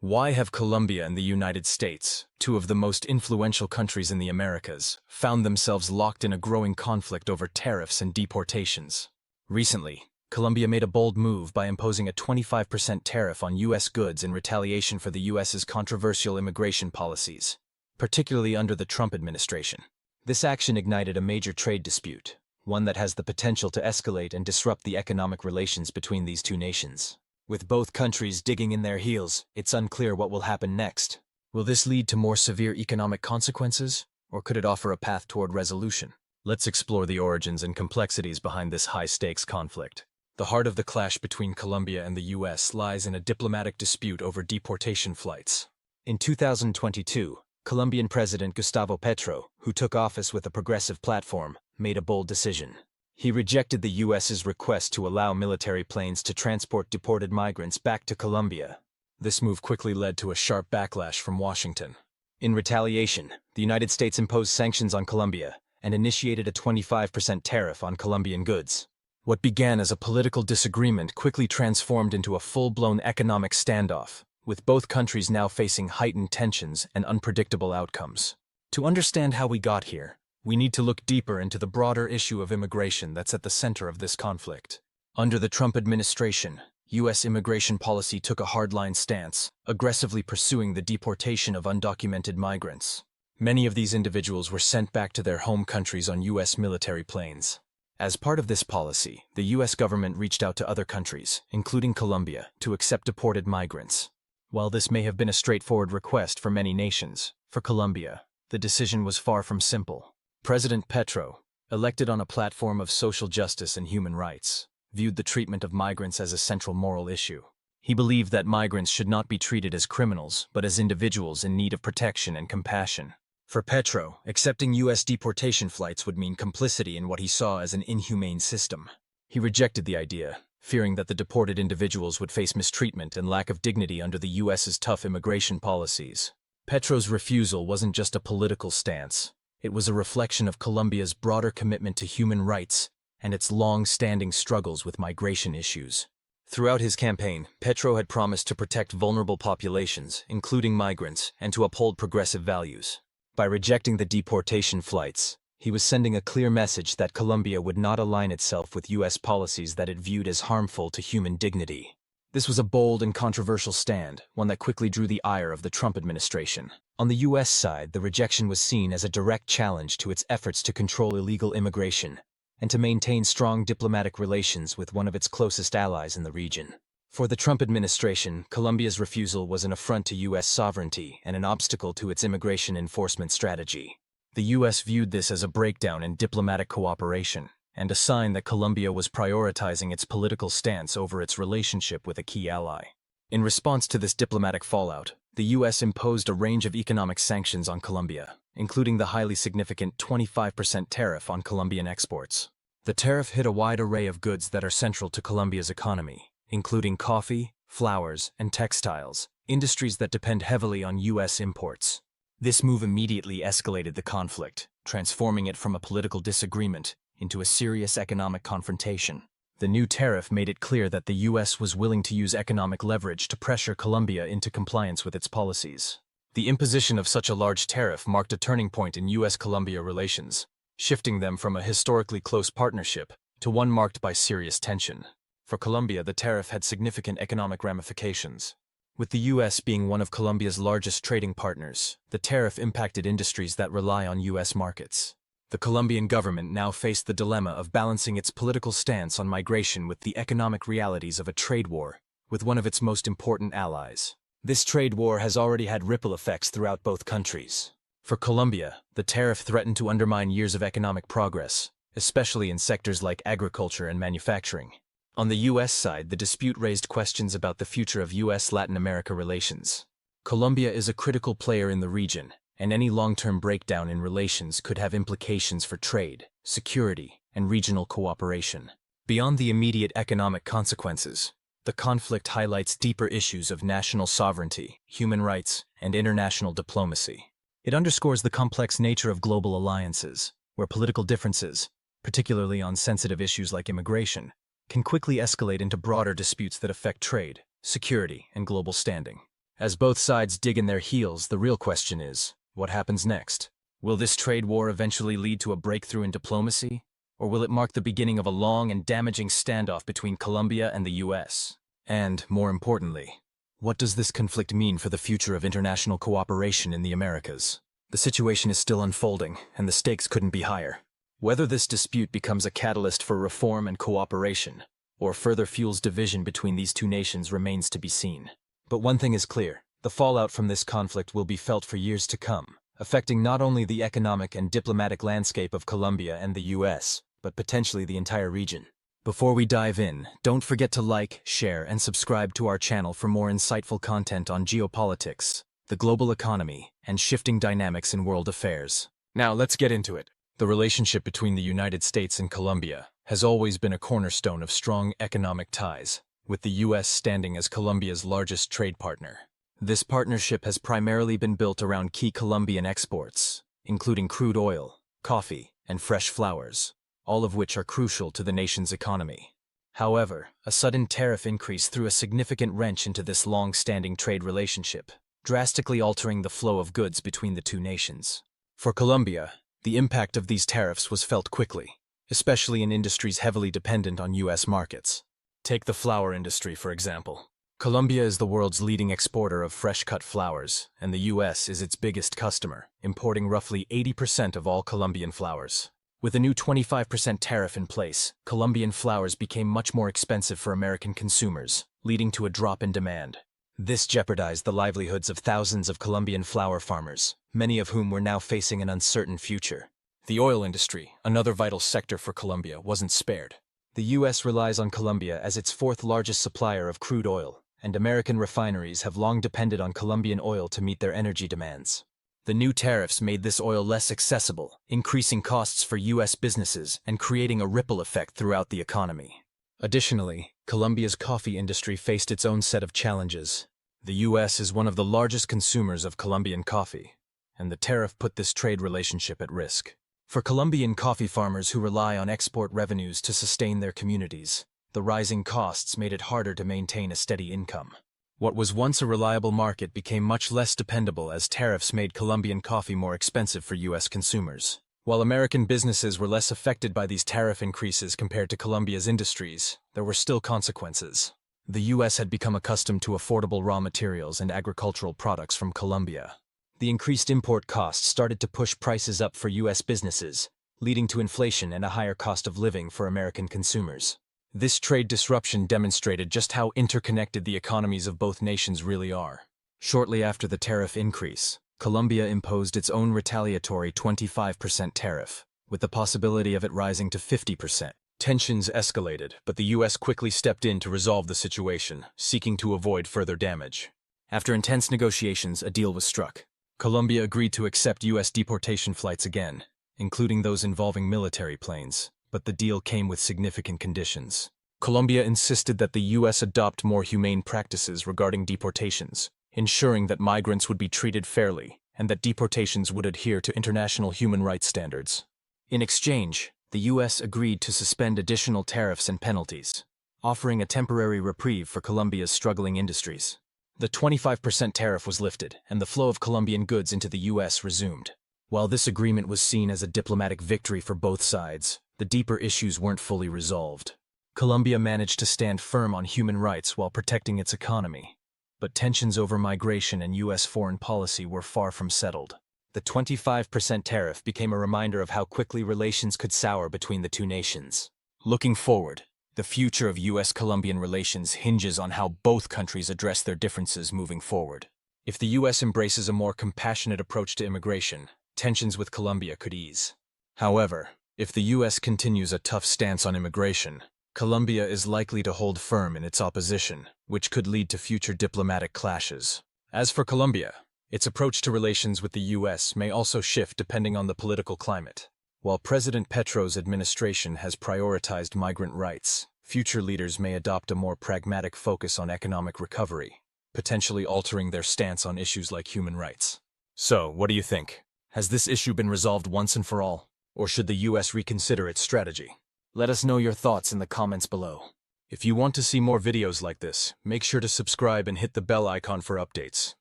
Why have Colombia and the United States, two of the most influential countries in the Americas, found themselves locked in a growing conflict over tariffs and deportations? Recently, Colombia made a bold move by imposing a 25% tariff on U.S. goods in retaliation for the U.S.'s controversial immigration policies, particularly under the Trump administration. This action ignited a major trade dispute, one that has the potential to escalate and disrupt the economic relations between these two nations. With both countries digging in their heels, it's unclear what will happen next. Will this lead to more severe economic consequences, or could it offer a path toward resolution? Let's explore the origins and complexities behind this high-stakes conflict. The heart of the clash between Colombia and the U.S. lies in a diplomatic dispute over deportation flights. In 2022, Colombian President Gustavo Petro, who took office with a progressive platform, made a bold decision. He rejected the U.S.'s request to allow military planes to transport deported migrants back to Colombia. This move quickly led to a sharp backlash from Washington. In retaliation, the United States imposed sanctions on Colombia and initiated a 25% tariff on Colombian goods. What began as a political disagreement quickly transformed into a full-blown economic standoff, with both countries now facing heightened tensions and unpredictable outcomes. To understand how we got here, we need to look deeper into the broader issue of immigration that's at the center of this conflict. Under the Trump administration, U.S. immigration policy took a hardline stance, aggressively pursuing the deportation of undocumented migrants. Many of these individuals were sent back to their home countries on U.S. military planes. As part of this policy, the U.S. government reached out to other countries, including Colombia, to accept deported migrants. While this may have been a straightforward request for many nations, for Colombia, the decision was far from simple. President Petro, elected on a platform of social justice and human rights, viewed the treatment of migrants as a central moral issue. He believed that migrants should not be treated as criminals, but as individuals in need of protection and compassion. For Petro, accepting U.S. deportation flights would mean complicity in what he saw as an inhumane system. He rejected the idea, fearing that the deported individuals would face mistreatment and lack of dignity under the U.S.'s tough immigration policies. Petro's refusal wasn't just a political stance. It was a reflection of Colombia's broader commitment to human rights and its long-standing struggles with migration issues. Throughout his campaign, Petro had promised to protect vulnerable populations, including migrants, and to uphold progressive values. By rejecting the deportation flights, he was sending a clear message that Colombia would not align itself with U.S. policies that it viewed as harmful to human dignity. This was a bold and controversial stand, one that quickly drew the ire of the Trump administration. On the U.S. side, the rejection was seen as a direct challenge to its efforts to control illegal immigration and to maintain strong diplomatic relations with one of its closest allies in the region. For the Trump administration, Colombia's refusal was an affront to U.S. sovereignty and an obstacle to its immigration enforcement strategy. The U.S. viewed this as a breakdown in diplomatic cooperation and a sign that Colombia was prioritizing its political stance over its relationship with a key ally. In response to this diplomatic fallout, the U.S. imposed a range of economic sanctions on Colombia, including the highly significant 25% tariff on Colombian exports. The tariff hit a wide array of goods that are central to Colombia's economy, including coffee, flowers, and textiles, industries that depend heavily on U.S. imports. This move immediately escalated the conflict, transforming it from a political disagreement into a serious economic confrontation. The new tariff made it clear that the U.S. was willing to use economic leverage to pressure Colombia into compliance with its policies. The imposition of such a large tariff marked a turning point in U.S.-Colombia relations, shifting them from a historically close partnership to one marked by serious tension. For Colombia, the tariff had significant economic ramifications. With the U.S. being one of Colombia's largest trading partners, the tariff impacted industries that rely on U.S. markets. The Colombian government now faced the dilemma of balancing its political stance on migration with the economic realities of a trade war with one of its most important allies. This trade war has already had ripple effects throughout both countries. For Colombia, the tariff threatened to undermine years of economic progress, especially in sectors like agriculture and manufacturing. On the U.S. side, the dispute raised questions about the future of U.S.-Latin America relations. Colombia is a critical player in the region, and any long-term breakdown in relations could have implications for trade, security, and regional cooperation. Beyond the immediate economic consequences, the conflict highlights deeper issues of national sovereignty, human rights, and international diplomacy. It underscores the complex nature of global alliances, where political differences, particularly on sensitive issues like immigration, can quickly escalate into broader disputes that affect trade, security, and global standing. As both sides dig in their heels, the real question is, what happens next? Will this trade war eventually lead to a breakthrough in diplomacy? Or will it mark the beginning of a long and damaging standoff between Colombia and the US? And, more importantly, what does this conflict mean for the future of international cooperation in the Americas? The situation is still unfolding, and the stakes couldn't be higher. Whether this dispute becomes a catalyst for reform and cooperation, or further fuels division between these two nations remains to be seen. But one thing is clear, the fallout from this conflict will be felt for years to come, affecting not only the economic and diplomatic landscape of Colombia and the US, but potentially the entire region. Before we dive in, don't forget to like, share, and subscribe to our channel for more insightful content on geopolitics, the global economy, and shifting dynamics in world affairs. Now let's get into it. The relationship between the United States and Colombia has always been a cornerstone of strong economic ties, with the US standing as Colombia's largest trade partner. This partnership has primarily been built around key Colombian exports, including crude oil, coffee, and fresh flowers, all of which are crucial to the nation's economy. However, a sudden tariff increase threw a significant wrench into this long-standing trade relationship, drastically altering the flow of goods between the two nations. For Colombia, the impact of these tariffs was felt quickly, especially in industries heavily dependent on US markets. Take the flower industry, for example. Colombia is the world's leading exporter of fresh-cut flowers, and the US is its biggest customer, importing roughly 80% of all Colombian flowers. With a new 25% tariff in place, Colombian flowers became much more expensive for American consumers, leading to a drop in demand. This jeopardized the livelihoods of thousands of Colombian flower farmers, many of whom were now facing an uncertain future. The oil industry, another vital sector for Colombia, wasn't spared. The US relies on Colombia as its fourth-largest supplier of crude oil, and American refineries have long depended on Colombian oil to meet their energy demands. The new tariffs made this oil less accessible, increasing costs for US businesses and creating a ripple effect throughout the economy. Additionally, Colombia's coffee industry faced its own set of challenges. The US is one of the largest consumers of Colombian coffee, and the tariff put this trade relationship at risk. For Colombian coffee farmers who rely on export revenues to sustain their communities, the rising costs made it harder to maintain a steady income. What was once a reliable market became much less dependable as tariffs made Colombian coffee more expensive for US consumers. While American businesses were less affected by these tariff increases compared to Colombia's industries, there were still consequences. The US had become accustomed to affordable raw materials and agricultural products from Colombia. The increased import costs started to push prices up for US businesses, leading to inflation and a higher cost of living for American consumers. This trade disruption demonstrated just how interconnected the economies of both nations really are. Shortly after the tariff increase, Colombia imposed its own retaliatory 25% tariff, with the possibility of it rising to 50%. Tensions escalated, but the US quickly stepped in to resolve the situation, seeking to avoid further damage. After intense negotiations, a deal was struck. Colombia agreed to accept US deportation flights again, including those involving military planes, but the deal came with significant conditions. Colombia insisted that the US adopt more humane practices regarding deportations, ensuring that migrants would be treated fairly and that deportations would adhere to international human rights standards. In exchange, the US agreed to suspend additional tariffs and penalties, offering a temporary reprieve for Colombia's struggling industries. The 25% tariff was lifted, and the flow of Colombian goods into the US resumed. While this agreement was seen as a diplomatic victory for both sides, the deeper issues weren't fully resolved. Colombia managed to stand firm on human rights while protecting its economy. But tensions over migration and US foreign policy were far from settled. The 25% tariff became a reminder of how quickly relations could sour between the two nations. Looking forward, the future of US-Colombian relations hinges on how both countries address their differences moving forward. If the US embraces a more compassionate approach to immigration, tensions with Colombia could ease. However, if the US continues a tough stance on immigration, Colombia is likely to hold firm in its opposition, which could lead to future diplomatic clashes. As for Colombia, its approach to relations with the US may also shift depending on the political climate. While President Petro's administration has prioritized migrant rights, future leaders may adopt a more pragmatic focus on economic recovery, potentially altering their stance on issues like human rights. So, what do you think? Has this issue been resolved once and for all? Or should the US reconsider its strategy? Let us know your thoughts in the comments below. If you want to see more videos like this, make sure to subscribe and hit the bell icon for updates.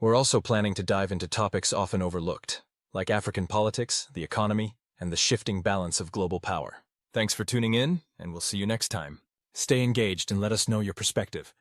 We're also planning to dive into topics often overlooked, like African politics, the economy, and the shifting balance of global power. Thanks for tuning in, and we'll see you next time. Stay engaged and let us know your perspective.